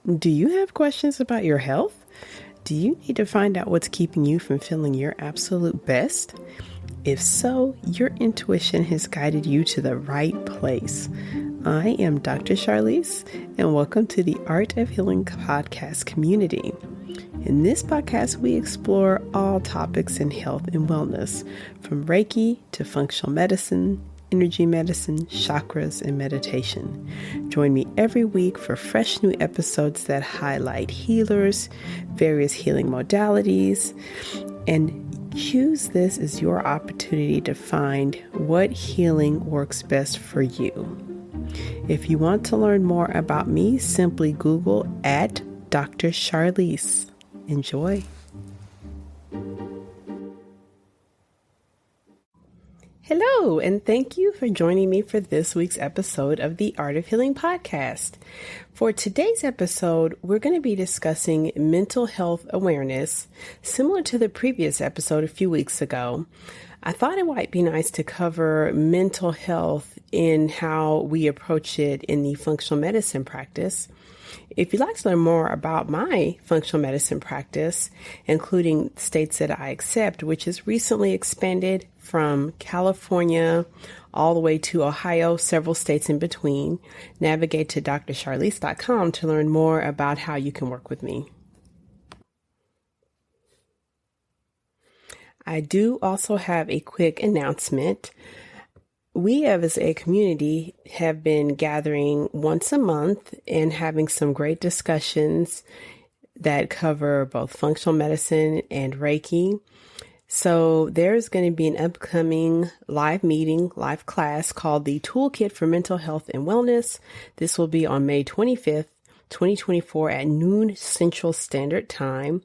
Do you have questions about your health? Do you need to find out what's keeping you from feeling your absolute best? If so, your intuition has guided you to the right place. I am Dr. Charlize, and welcome to the Art of Healing podcast community. In this podcast, we explore all topics in health and wellness, from Reiki to functional medicine, energy medicine, chakras, and meditation. Join me every week for fresh new episodes that highlight healers, various healing modalities, and use this as your opportunity to find what healing works best for you. If you want to learn more about me, simply Google at Dr. Charlize. Enjoy. Hello, and thank you for joining me for this week's episode of the Art of Healing podcast. For today's episode, we're going to be discussing mental health awareness, similar to the previous episode a few weeks ago. I thought it might be nice to cover mental health in how we approach it in the functional medicine practice. If you'd like to learn more about my functional medicine practice, including states that I accept, which has recently expanded from California all the way to Ohio, several states in between, navigate to drcharlize.com to learn more about how you can work with me. I do also have a quick announcement. We as a community have been gathering once a month and having some great discussions that cover both functional medicine and Reiki. So there's going to be an upcoming live class called the Toolkit for Mental Health and Wellness. This will be on May 25th, 2024 at noon Central Standard Time.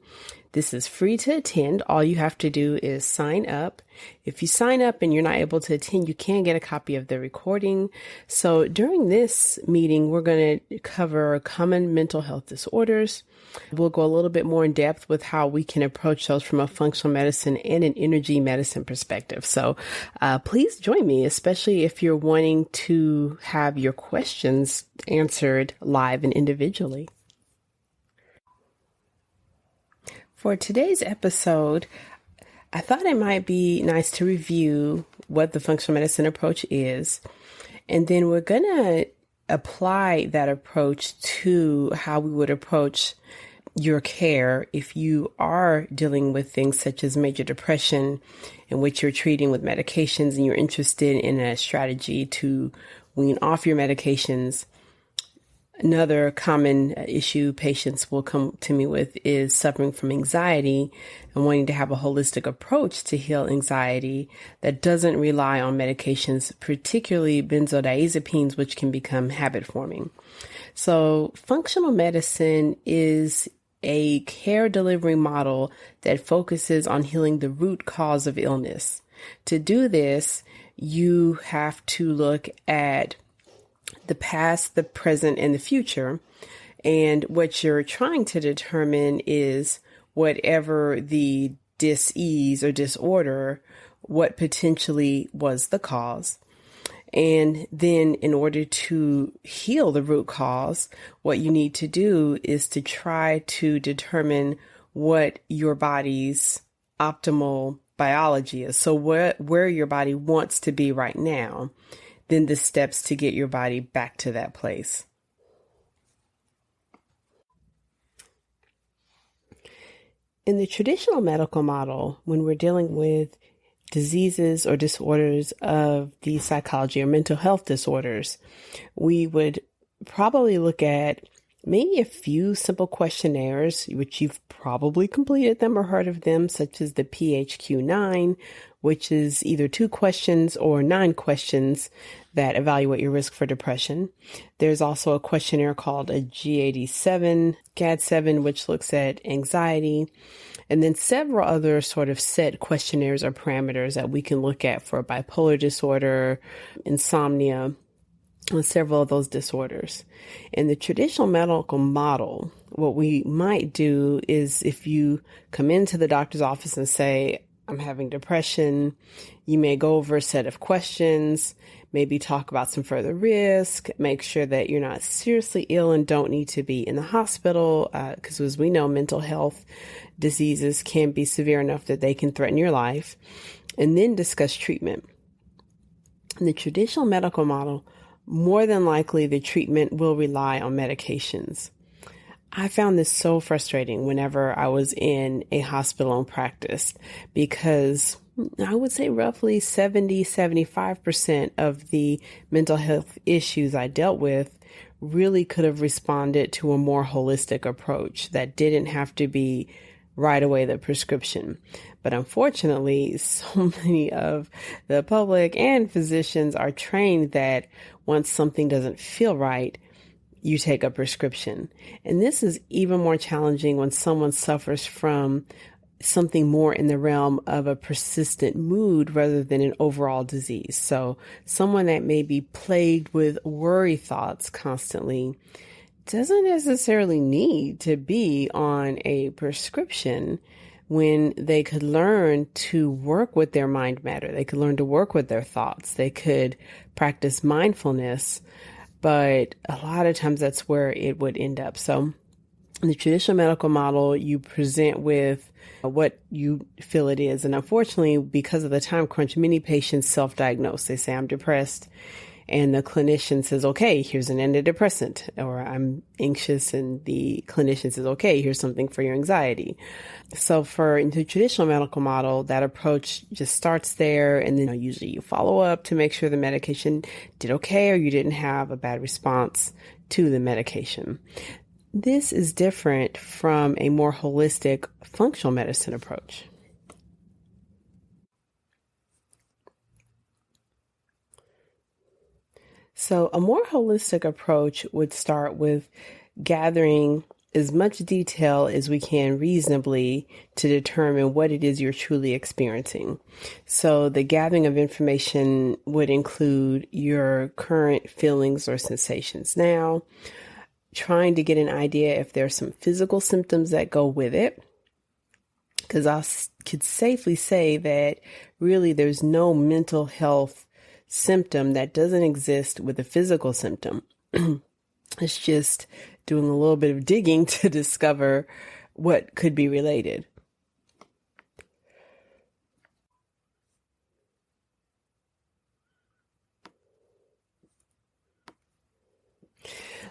This is free to attend. All you have to do is sign up. If you sign up and you're not able to attend, you can get a copy of the recording. So during this meeting, we're going to cover common mental health disorders. We'll go a little bit more in depth with how we can approach those from a functional medicine and an energy medicine perspective. So please join me, especially if you're wanting to have your questions answered live and individually. For today's episode, I thought it might be nice to review what the functional medicine approach is, and then we're going to apply that approach to how we would approach your care if you are dealing with things such as major depression, in which you're treating with medications and you're interested in a strategy to wean off your medications. Another common issue patients will come to me with is suffering from anxiety and wanting to have a holistic approach to heal anxiety that doesn't rely on medications, particularly benzodiazepines, which can become habit forming. So functional medicine is a care delivery model that focuses on healing the root cause of illness. To do this, you have to look at the past, the present, and the future. And what you're trying to determine is whatever the dis-ease or disorder, what potentially was the cause. And then in order to heal the root cause, what you need to do is to try to determine what your body's optimal biology is. So where your body wants to be right now. Then the steps to get your body back to that place. In the traditional medical model, when we're dealing with diseases or disorders of the psychology or mental health disorders, we would probably look at maybe a few simple questionnaires, which you've probably completed them or heard of them, such as the PHQ-9, which is either 2 questions or 9 questions that evaluate your risk for depression. There's also a questionnaire called a GAD-7, GAD-7, which looks at anxiety, and then several other sort of set questionnaires or parameters that we can look at for bipolar disorder, insomnia, and several of those disorders. In the traditional medical model, what we might do is if you come into the doctor's office and say, I'm having depression, you may go over a set of questions, maybe talk about some further risk, make sure that you're not seriously ill and don't need to be in the hospital, because as we know, mental health diseases can be severe enough that they can threaten your life, and then discuss treatment. In the traditional medical model, more than likely the treatment will rely on medications. I found this so frustrating whenever I was in a hospital and practiced, because I would say roughly 75% of the mental health issues I dealt with really could have responded to a more holistic approach that didn't have to be right away the prescription. But unfortunately, so many of the public and physicians are trained that once something doesn't feel right, you take a prescription. And this is even more challenging when someone suffers from something more in the realm of a persistent mood rather than an overall disease. So someone that may be plagued with worry thoughts constantly doesn't necessarily need to be on a prescription when they could learn to work with their mind matter. They could learn to work with their thoughts. They could practice mindfulness. But a lot of times that's where it would end up. So in the traditional medical model, you present with what you feel it is. And unfortunately, because of the time crunch, many patients self-diagnose. They say, I'm depressed. And the clinician says, okay, here's an antidepressant. Or I'm anxious, and the clinician says, okay, here's something for your anxiety. So in the traditional medical model, that approach just starts there. And then usually you follow up to make sure the medication did okay, or you didn't have a bad response to the medication. This is different from a more holistic functional medicine approach. So a more holistic approach would start with gathering as much detail as we can reasonably to determine what it is you're truly experiencing. So the gathering of information would include your current feelings or sensations now, trying to get an idea if there are some physical symptoms that go with it, because I could safely say that really there's no mental health symptom that doesn't exist with a physical symptom. It's just doing a little bit of digging to discover what could be related.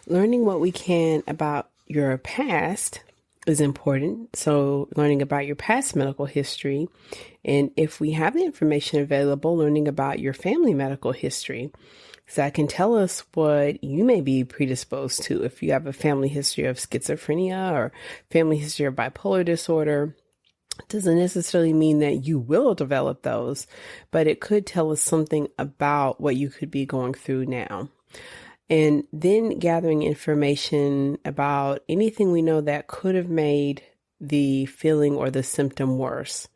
Learning what we can about your past is important. So learning about your past medical history, and if we have the information available, learning about your family medical history, because that can tell us what you may be predisposed to. If you have a family history of schizophrenia or family history of bipolar disorder, it doesn't necessarily mean that you will develop those, but it could tell us something about what you could be going through now. And then gathering information about anything we know that could have made the feeling or the symptom worse.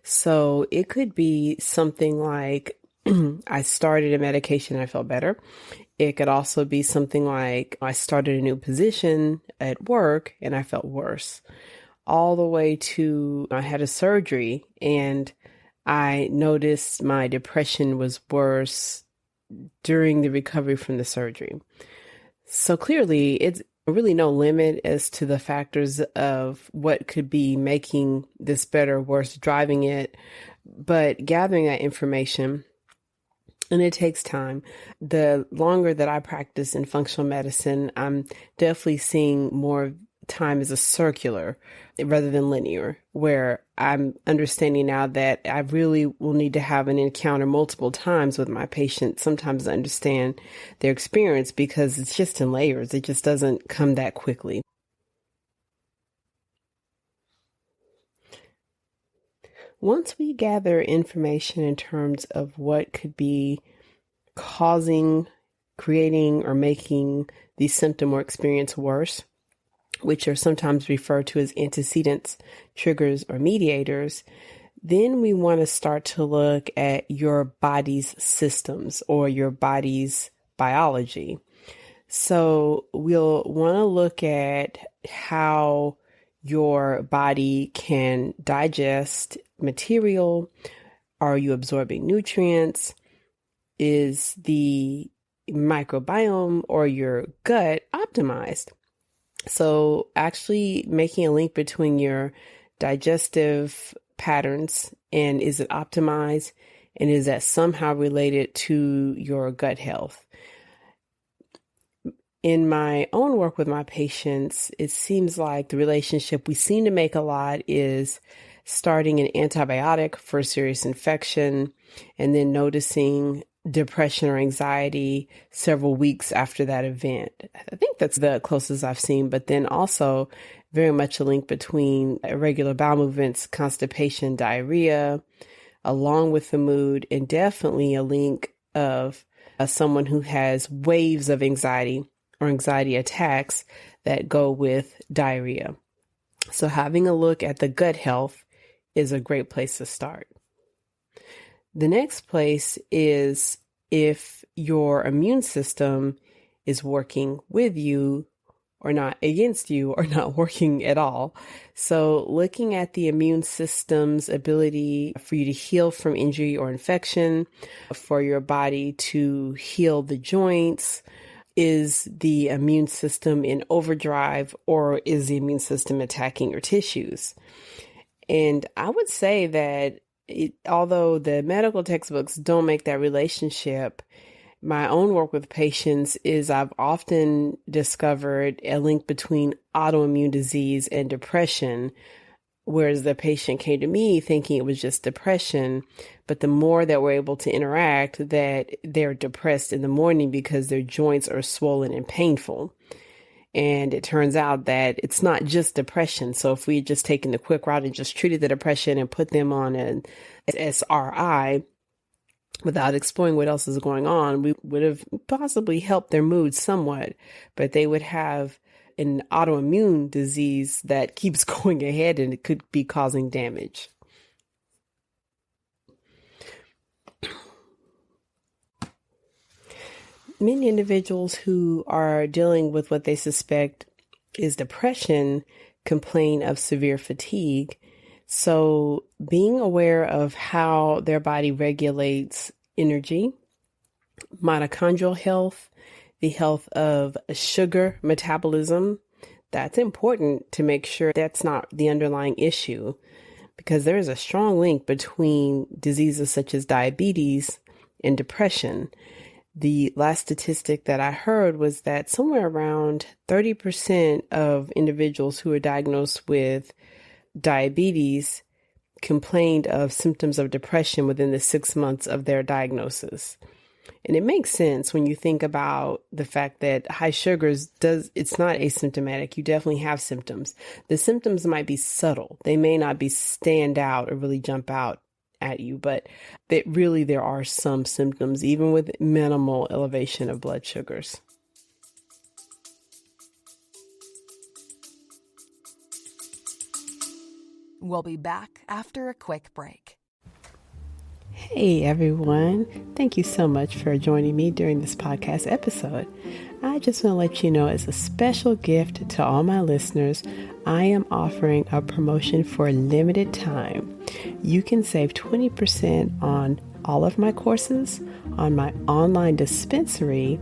So it could be something like, I started a medication and I felt better. It could also be something like, I started a new position at work and I felt worse. All the way to, I had a surgery and I noticed my depression was worse during the recovery from the surgery. So clearly, it's really no limit as to the factors of what could be making this better or worse, driving it, but gathering that information, and it takes time. The longer that I practice in functional medicine, I'm definitely seeing more time as a circular rather than linear, where I'm understanding now that I really will need to have an encounter multiple times with my patient, sometimes to understand their experience, because it's just in layers. It just doesn't come that quickly. Once we gather information in terms of what could be causing, creating, or making the symptom or experience worse, which are sometimes referred to as antecedents, triggers, or mediators, then we want to start to look at your body's systems or your body's biology. So we'll want to look at how your body can digest material. Are you absorbing nutrients? is the microbiome or your gut optimized? So actually making a link between your digestive patterns and is it optimized, and is that somehow related to your gut health? In my own work with my patients, it seems like the relationship we seem to make a lot is starting an antibiotic for a serious infection and then noticing depression or anxiety several weeks after that event. I think that's the closest I've seen, but then also very much a link between irregular bowel movements, constipation, diarrhea, along with the mood, and definitely a link of someone who has waves of anxiety or anxiety attacks that go with diarrhea. So having a look at the gut health is a great place to start. The next place is if your immune system is working with you or not against you or not working at all. So looking at the immune system's ability for you to heal from injury or infection, for your body to heal the joints. Is the immune system in overdrive, or is the immune system attacking your tissues? And I would say that although the medical textbooks don't make that relationship, my own work with patients is I've often discovered a link between autoimmune disease and depression, whereas the patient came to me thinking it was just depression, but the more that we're able to interact, that they're depressed in the morning because their joints are swollen and painful. And it turns out that it's not just depression. So if we had just taken the quick route and just treated the depression and put them on an SRI without exploring what else is going on, we would have possibly helped their mood somewhat, but they would have an autoimmune disease that keeps going ahead and it could be causing damage. Many individuals who are dealing with what they suspect is depression complain of severe fatigue. So being aware of how their body regulates energy, mitochondrial health, the health of sugar metabolism, that's important to make sure that's not the underlying issue, because there is a strong link between diseases such as diabetes and depression. The last statistic that I heard was that somewhere around 30% of individuals who are diagnosed with diabetes complained of symptoms of depression within the 6 months of their diagnosis. And it makes sense when you think about the fact that high sugars it's not asymptomatic. You definitely have symptoms. The symptoms might be subtle. They may not be stand out or really jump out at you, but there are some symptoms, even with minimal elevation of blood sugars. We'll be back after a quick break. Hey everyone, thank you so much for joining me during this podcast episode. I just want to let you know, as a special gift to all my listeners, I am offering a promotion for a limited time. You can save 20% on all of my courses, on my online dispensary,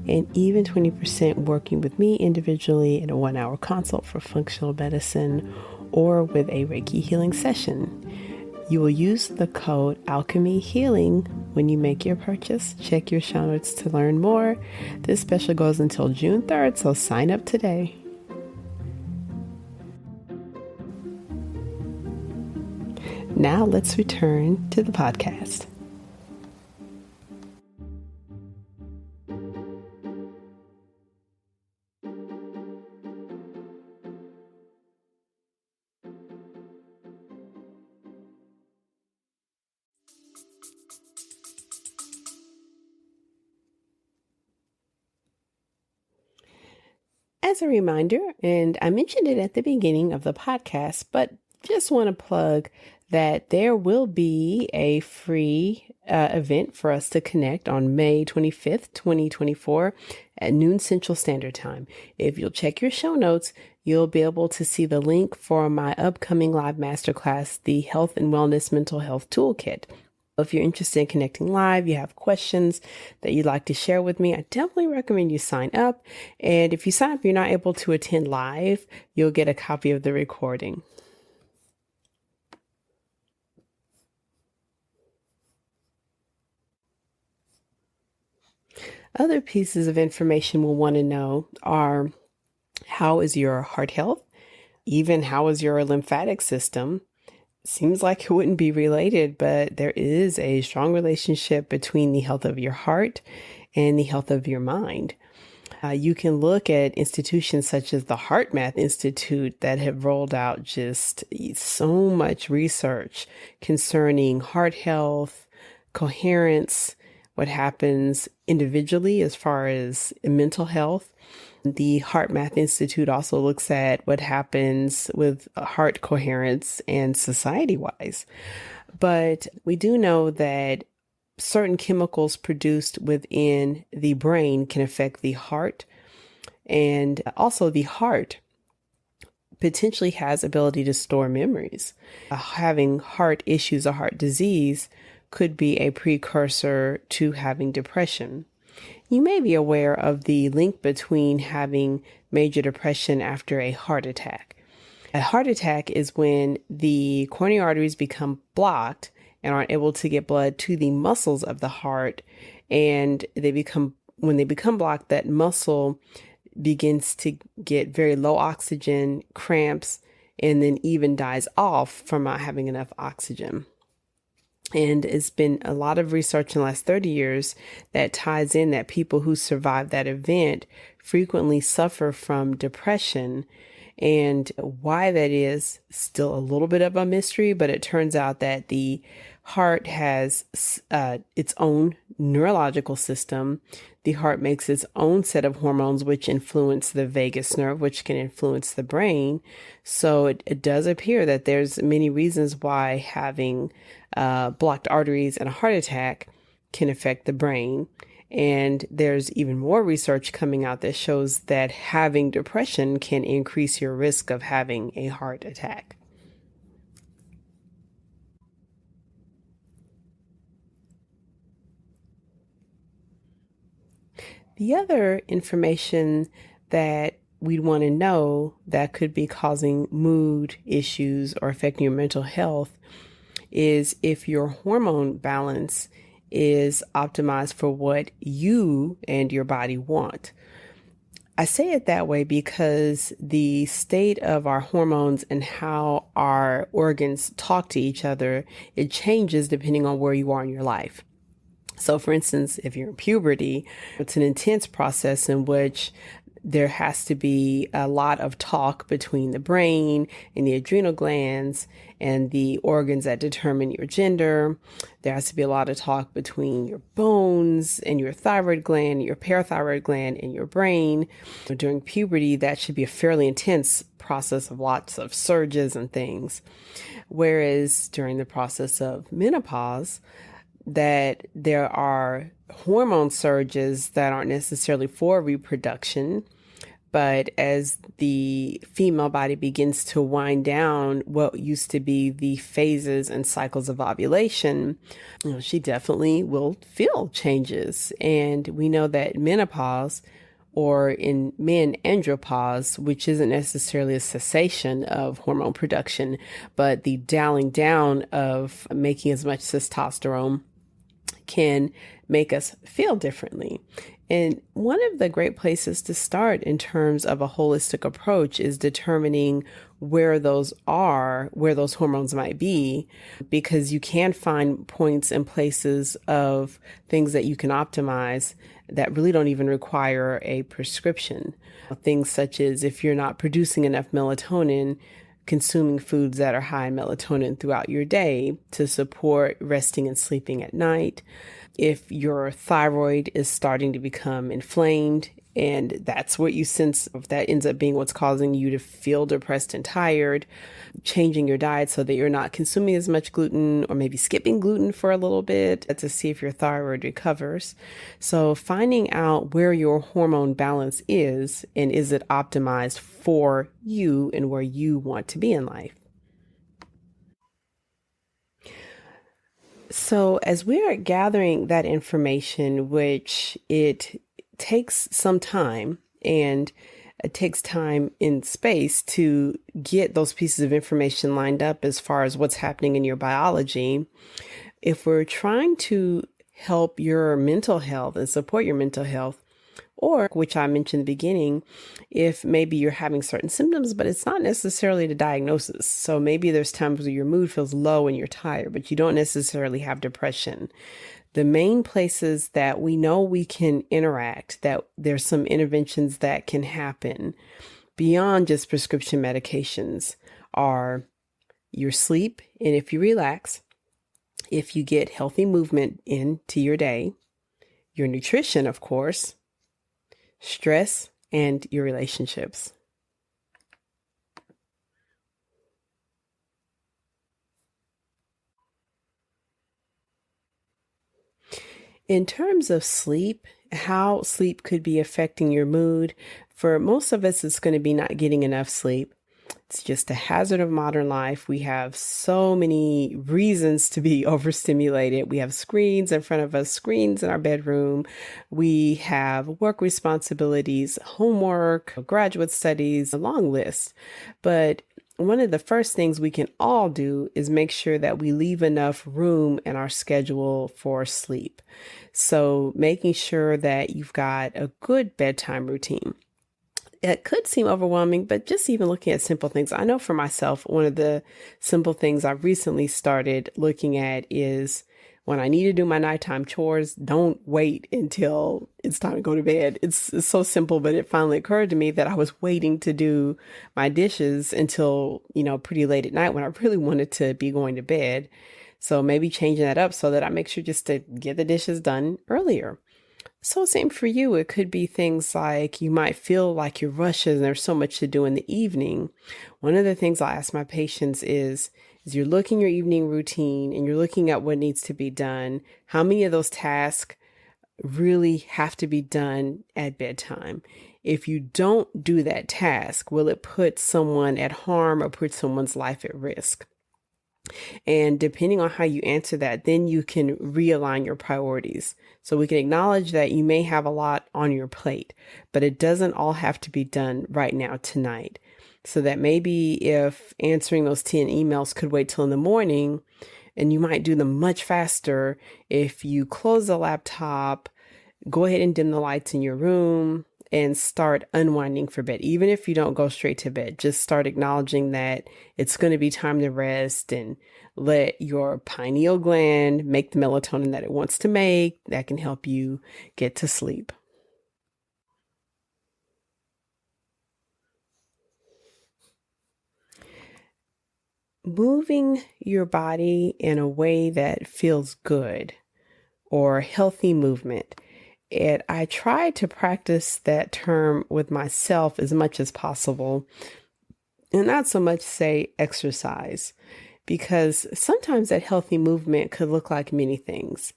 and even 20% working with me individually in a 1-hour consult for functional medicine or with a Reiki healing session. You will use the code Alchemy Healing when you make your purchase. Check your show notes to learn more. This special goes until June 3rd, so sign up today. Now let's return to the podcast. As a reminder, and I mentioned it at the beginning of the podcast, but just want to plug that there will be a free event for us to connect on May 25th, 2024 at noon Central Standard Time. If you'll check your show notes, you'll be able to see the link for my upcoming live masterclass, the Health and Wellness Mental Health Toolkit. If you're interested in connecting live, you have questions that you'd like to share with me, I definitely recommend you sign up. And if you sign up, you're not able to attend live, you'll get a copy of the recording. Other pieces of information we'll want to know are, how is your heart health? Even how is your lymphatic system? Seems like it wouldn't be related, but there is a strong relationship between the health of your heart and the health of your mind. You can look at institutions such as the Heart Math Institute that have rolled out just so much research concerning heart health, coherence, what happens individually as far as mental health. The Heart Math Institute also looks at what happens with heart coherence and society-wise. But we do know that certain chemicals produced within the brain can affect the heart, and also the heart potentially has ability to store memories. Having heart issues or heart disease could be a precursor to having depression. You may be aware of the link between having major depression after a heart attack. A heart attack is when the coronary arteries become blocked and aren't able to get blood to the muscles of the heart. And when they become blocked, that muscle begins to get very low oxygen, cramps, and then even dies off from not having enough oxygen. And it's been a lot of research in the last 30 years that ties in that people who survive that event frequently suffer from depression. And why that is still a little bit of a mystery, but it turns out that the heart has its own neurological system. The heart makes its own set of hormones, which influence the vagus nerve, which can influence the brain. So it does appear that there's many reasons why having blocked arteries and a heart attack can affect the brain. And there's even more research coming out that shows that having depression can increase your risk of having a heart attack. The other information that we'd want to know that could be causing mood issues or affecting your mental health is if your hormone balance is optimized for what you and your body want. I say it that way because the state of our hormones and how our organs talk to each other, it changes depending on where you are in your life. So for instance, if you're in puberty, it's an intense process in which there has to be a lot of talk between the brain and the adrenal glands and the organs that determine your gender. There has to be a lot of talk between your bones and your thyroid gland, your parathyroid gland, and your brain. During puberty, that should be a fairly intense process of lots of surges and things. Whereas during the process of menopause, that there are hormone surges that aren't necessarily for reproduction, but as the female body begins to wind down what used to be the phases and cycles of ovulation, she definitely will feel changes. And we know that menopause, or in men, andropause, which isn't necessarily a cessation of hormone production, but the dialing down of making as much testosterone, can make us feel differently. And one of the great places to start in terms of a holistic approach is determining where those hormones might be, because you can find points and places of things that you can optimize that really don't even require a prescription. Things such as if you're not producing enough melatonin, consuming foods that are high in melatonin throughout your day to support resting and sleeping at night. If your thyroid is starting to become inflamed, and that's what you sense, if that ends up being what's causing you to feel depressed and tired, changing your diet so that you're not consuming as much gluten, or maybe skipping gluten for a little bit to see if your thyroid recovers. So finding out where your hormone balance is, and is it optimized for you and where you want to be in life. So, as we are gathering that information, which it takes some time and it takes time in space to get those pieces of information lined up as far as what's happening in your biology, if we're trying to help your mental health and support your mental health, or which I mentioned in the beginning, if maybe you're having certain symptoms, but it's not necessarily the diagnosis. So maybe there's times where your mood feels low and you're tired, but you don't necessarily have depression. The main places that we know we can interact, that there's some interventions that can happen beyond just prescription medications, are your sleep. And if you relax, if you get healthy movement into your day, your nutrition, of course, stress, and your relationships. In terms of sleep, how sleep could be affecting your mood, for most of us, it's going to be not getting enough sleep. It's just a hazard of modern life. We have so many reasons to be overstimulated. We have screens in front of us, screens in our bedroom. We have work responsibilities, homework, graduate studies, a long list. But one of the first things we can all do is make sure that we leave enough room in our schedule for sleep. So making sure that you've got a good bedtime routine. It could seem overwhelming, but just even looking at simple things. I know for myself, one of the simple things I've recently started looking at is when I need to do my nighttime chores, don't wait until it's time to go to bed. It's so simple, but it finally occurred to me that I was waiting to do my dishes until, pretty late at night when I really wanted to be going to bed. So maybe changing that up so that I make sure just to get the dishes done earlier. So same for you. It could be things like you might feel like you're rushing and there's so much to do in the evening. One of the things I ask my patients is you're looking at your evening routine and you're looking at what needs to be done. How many of those tasks really have to be done at bedtime? If you don't do that task, will it put someone at harm or put someone's life at risk? And depending on how you answer that, then you can realign your priorities. So we can acknowledge that you may have a lot on your plate, but it doesn't all have to be done right now tonight. So that maybe if answering those 10 emails could wait till in the morning, and you might do them much faster if you close the laptop, go ahead and dim the lights in your room, and start unwinding for bed. Even if you don't go straight to bed, just start acknowledging that it's going to be time to rest and let your pineal gland make the melatonin that it wants to make. That can help you get to sleep. Moving your body in a way that feels good, or healthy movement. I try to practice that term with myself as much as possible, and not so much say exercise, because sometimes that healthy movement could look like many things.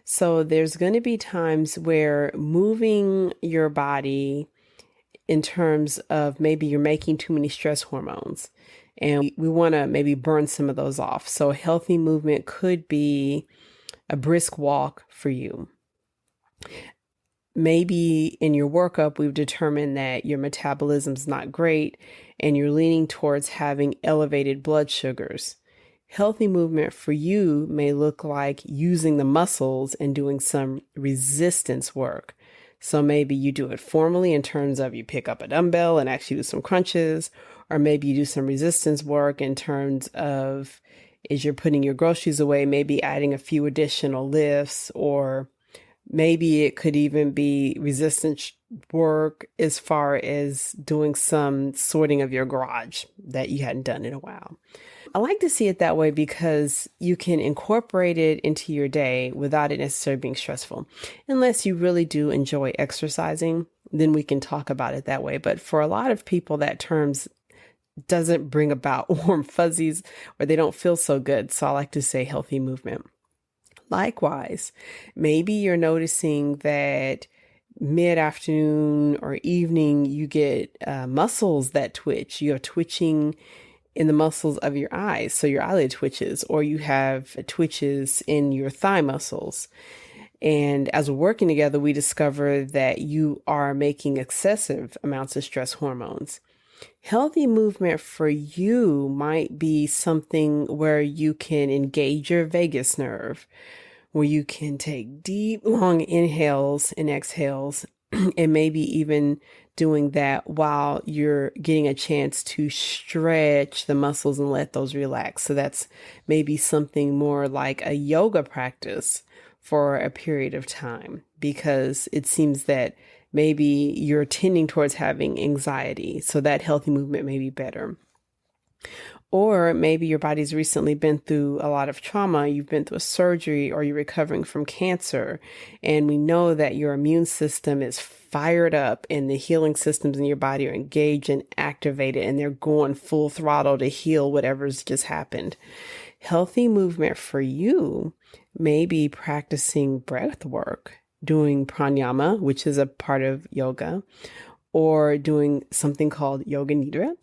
So there's going to be times where moving your body in terms of maybe you're making too many stress hormones, and we want to maybe burn some of those off. So healthy movement could be a brisk walk for you. Maybe in your workup, we've determined that your metabolism's not great and you're leaning towards having elevated blood sugars. Healthy movement for you may look like using the muscles and doing some resistance work. So maybe you do it formally in terms of you pick up a dumbbell and actually do some crunches, or maybe you do some resistance work in terms of as you're putting your groceries away, maybe adding a few additional lifts, or maybe it could even be resistance work as far as doing some sorting of your garage that you hadn't done in a while. I like to see it that way because you can incorporate it into your day without it necessarily being stressful. Unless you really do enjoy exercising, then we can talk about it that way. But for a lot of people, that terms doesn't bring about warm fuzzies, or they don't feel so good. So I like to say healthy movement. Likewise, maybe you're noticing that mid-afternoon or evening, you get muscles that twitch. You're twitching in the muscles of your eyes, so your eyelid twitches, or you have twitches in your thigh muscles. And as we're working together, we discover that you are making excessive amounts of stress hormones. Healthy movement for you might be something where you can engage your vagus nerve, where you can take deep, long inhales and exhales, and maybe even doing that while you're getting a chance to stretch the muscles and let those relax. So that's maybe something more like a yoga practice for a period of time, because it seems that maybe you're tending towards having anxiety. So that healthy movement may be better. Or maybe your body's recently been through a lot of trauma, you've been through a surgery, or you're recovering from cancer. And we know that your immune system is fired up and the healing systems in your body are engaged and activated, and they're going full throttle to heal whatever's just happened. Healthy movement for you may be practicing breath work, doing pranayama, which is a part of yoga, or doing something called yoga nidra,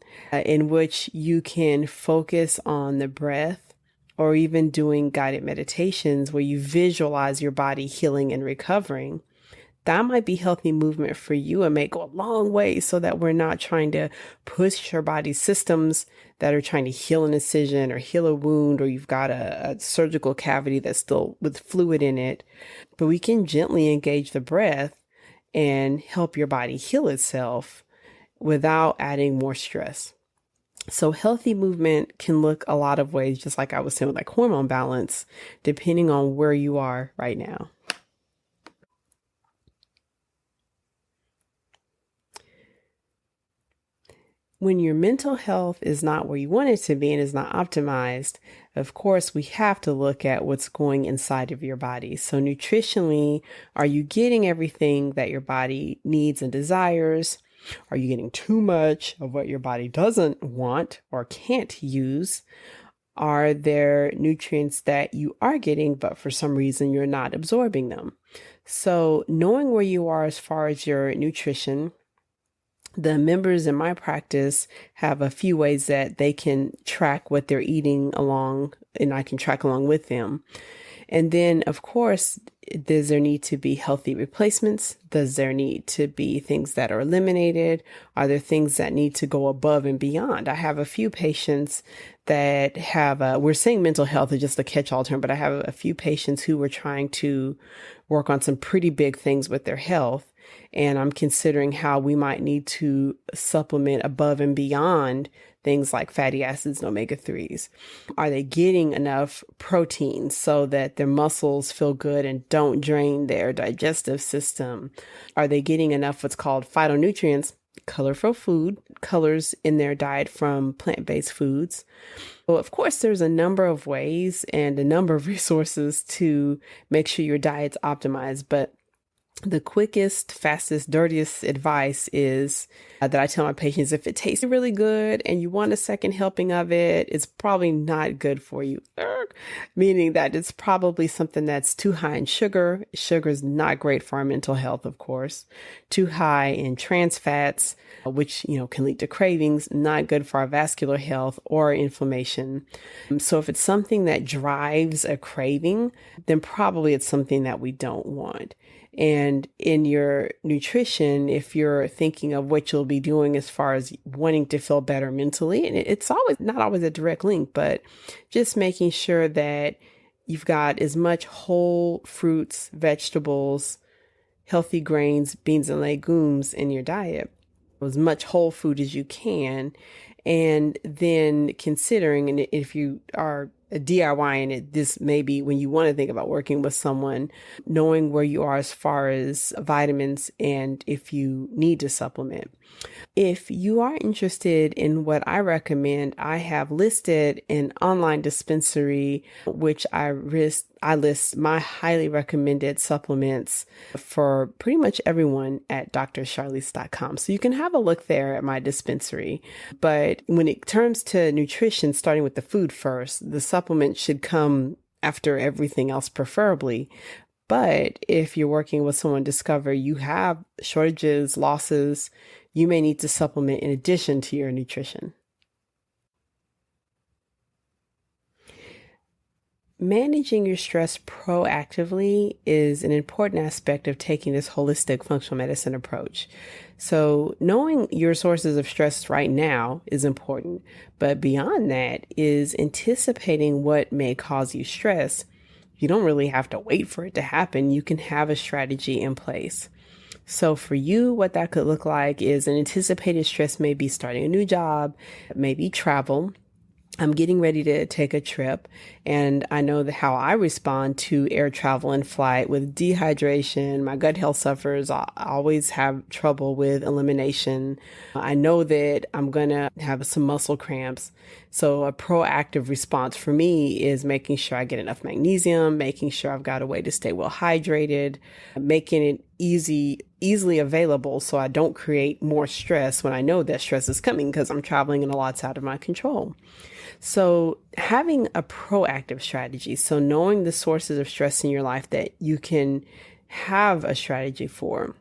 in which you can focus on the breath, or even doing guided meditations where you visualize your body healing and recovering. That might be healthy movement for you and may go a long way, so that we're not trying to push your body's systems that are trying to heal an incision or heal a wound, or you've got a surgical cavity that's still with fluid in it. But we can gently engage the breath and help your body heal itself without adding more stress. So healthy movement can look a lot of ways, just like I was saying, like hormone balance, depending on where you are right now. When your mental health is not where you want it to be and is not optimized, of course, we have to look at what's going inside of your body. So nutritionally, are you getting everything that your body needs and desires? Are you getting too much of what your body doesn't want or can't use? Are there nutrients that you are getting, but for some reason you're not absorbing them? So knowing where you are as far as your nutrition, the members in my practice have a few ways that they can track what they're eating along, and I can track along with them. And then, of course, does there need to be healthy replacements? Does there need to be things that are eliminated? Are there things that need to go above and beyond? I have a few patients that have, we're saying mental health is just a catch-all term, but I have a few patients who were trying to work on some pretty big things with their health. And I'm considering how we might need to supplement above and beyond things like fatty acids and omega-3s. Are they getting enough protein so that their muscles feel good and don't drain their digestive system? Are they getting enough what's called phytonutrients, colorful food, colors in their diet from plant-based foods? Well, of course, there's a number of ways and a number of resources to make sure your diet's optimized, but the quickest, fastest, dirtiest advice is that I tell my patients, if it tastes really good and you want a second helping of it, it's probably not good for you. Meaning that it's probably something that's too high in sugar. Sugar is not great for our mental health, of course. Too high in trans fats, which, can lead to cravings, not good for our vascular health or inflammation. So if it's something that drives a craving, then probably it's something that we don't want. And in your nutrition, if you're thinking of what you'll be doing as far as wanting to feel better mentally, and it's always not always a direct link, but just making sure that you've got as much whole fruits, vegetables, healthy grains, beans, and legumes in your diet, as much whole food as you can. And then considering, and if you are a DIY, and this may be when you want to think about working with someone, knowing where you are as far as vitamins and if you need to supplement. If you are interested in what I recommend, I have listed an online dispensary, which I list my highly recommended supplements for pretty much everyone at drcharlize.com. So you can have a look there at my dispensary. But when it comes to nutrition, starting with the food first, the supplement should come after everything else, preferably. But if you're working with someone, discover you have shortages, losses, you may need to supplement in addition to your nutrition. managing your stress proactively is an important aspect of taking this holistic functional medicine approach. So knowing your sources of stress right now is important, but beyond that is anticipating what may cause you stress. You don't really have to wait for it to happen. You can have a strategy in place. So for you, what that could look like is an anticipated stress may be starting a new job, maybe travel. I'm getting ready to take a trip, and I know that how I respond to air travel and flight with dehydration. My gut health suffers. I always have trouble with elimination. I know that I'm going to have some muscle cramps. So a proactive response for me is making sure I get enough magnesium, making sure I've got a way to stay well hydrated, making it easily available so I don't create more stress when I know that stress is coming because I'm traveling and a lot's out of my control. So having a proactive strategy, so knowing the sources of stress in your life that you can have a strategy for.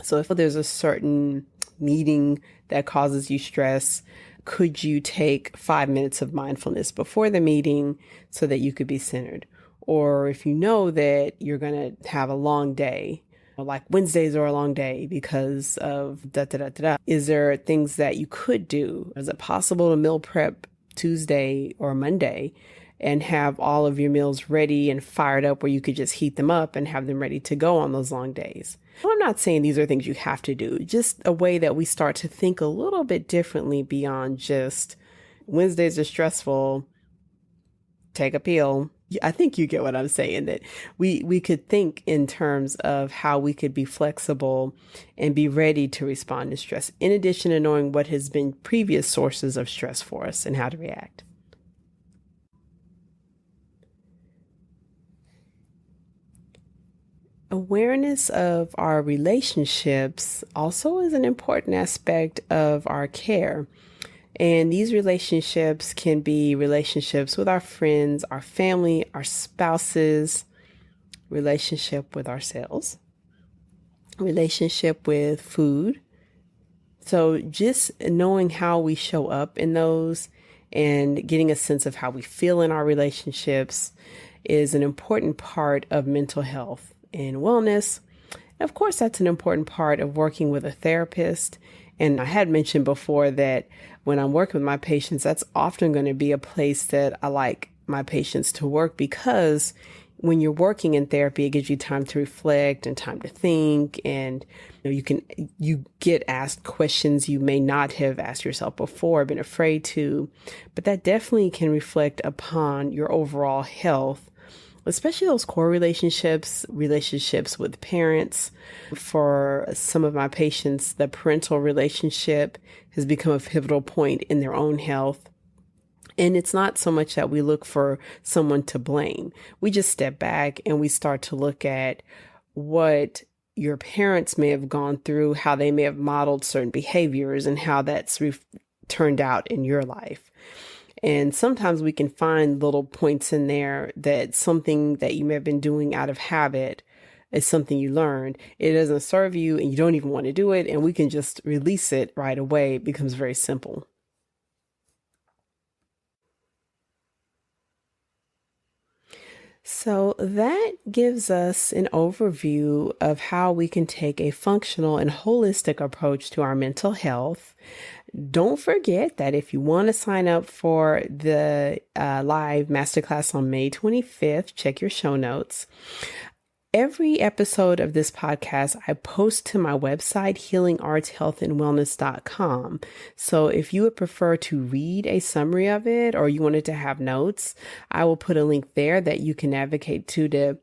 So if there's a certain meeting that causes you stress, could you take 5 minutes of mindfulness before the meeting so that you could be centered? Or if you know that you're going to have a long day, like Wednesdays are a long day because of da. Is there things that you could do? Is it possible to meal prep Tuesday or Monday and have all of your meals ready and fired up where you could just heat them up and have them ready to go on those long days? Well, I'm not saying these are things you have to do, just a way that we start to think a little bit differently beyond just Wednesdays are stressful, take a pill. I think you get what I'm saying, that we could think in terms of how we could be flexible and be ready to respond to stress, in addition to knowing what has been previous sources of stress for us and how to react. Awareness of our relationships also is an important aspect of our care. And these relationships can be relationships with our friends, our family, our spouses, relationship with ourselves, relationship with food. So just knowing how we show up in those and getting a sense of how we feel in our relationships is an important part of mental health and wellness. And of course, that's an important part of working with a therapist. And I had mentioned before that when I'm working with my patients, that's often going to be a place that I like my patients to work, because when you're working in therapy, it gives you time to reflect and time to think, and you get asked questions you may not have asked yourself before, been afraid to, but that definitely can reflect upon your overall health, especially those core relationships with parents. For some of my patients, the parental relationship has become a pivotal point in their own health. And it's not so much that we look for someone to blame. We just step back and we start to look at what your parents may have gone through, how they may have modeled certain behaviors, and how that's turned out in your life. And sometimes we can find little points in there that something that you may have been doing out of habit is something you learned. It doesn't serve you and you don't even want to do it. And we can just release it right away. It becomes very simple. So that gives us an overview of how we can take a functional and holistic approach to our mental health. Don't forget that if you want to sign up for the live masterclass on May 25th, check your show notes. Every episode of this podcast, I post to my website, healingartshealthandwellness.com. So if you would prefer to read a summary of it, or you wanted to have notes, I will put a link there that you can navigate to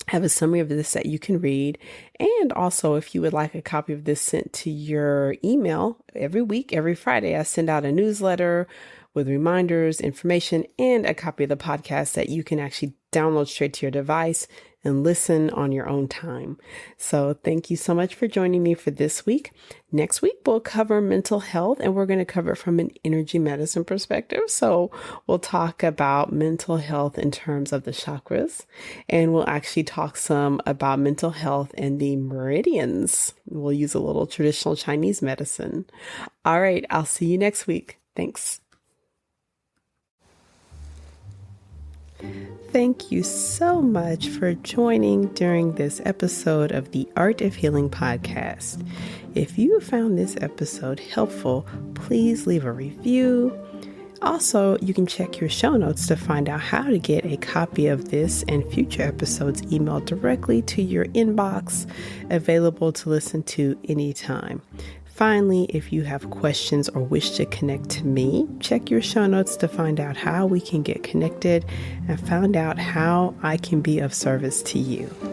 have a summary of this that you can read. And also, if you would like a copy of this sent to your email every week, every Friday, I send out a newsletter with reminders, information, and a copy of the podcast that you can actually download straight to your device and listen on your own time. So thank you so much for joining me for this week. Next week, we'll cover mental health, and we're going to cover it from an energy medicine perspective. So we'll talk about mental health in terms of the chakras, and we'll actually talk some about mental health and the meridians. We'll use a little traditional Chinese medicine. All right, I'll see you next week. Thanks. Thank you so much for joining during this episode of the Art of Healing podcast. If you found this episode helpful, please leave a review. Also, you can check your show notes to find out how to get a copy of this and future episodes emailed directly to your inbox, available to listen to anytime. Finally, if you have questions or wish to connect to me, check your show notes to find out how we can get connected and find out how I can be of service to you.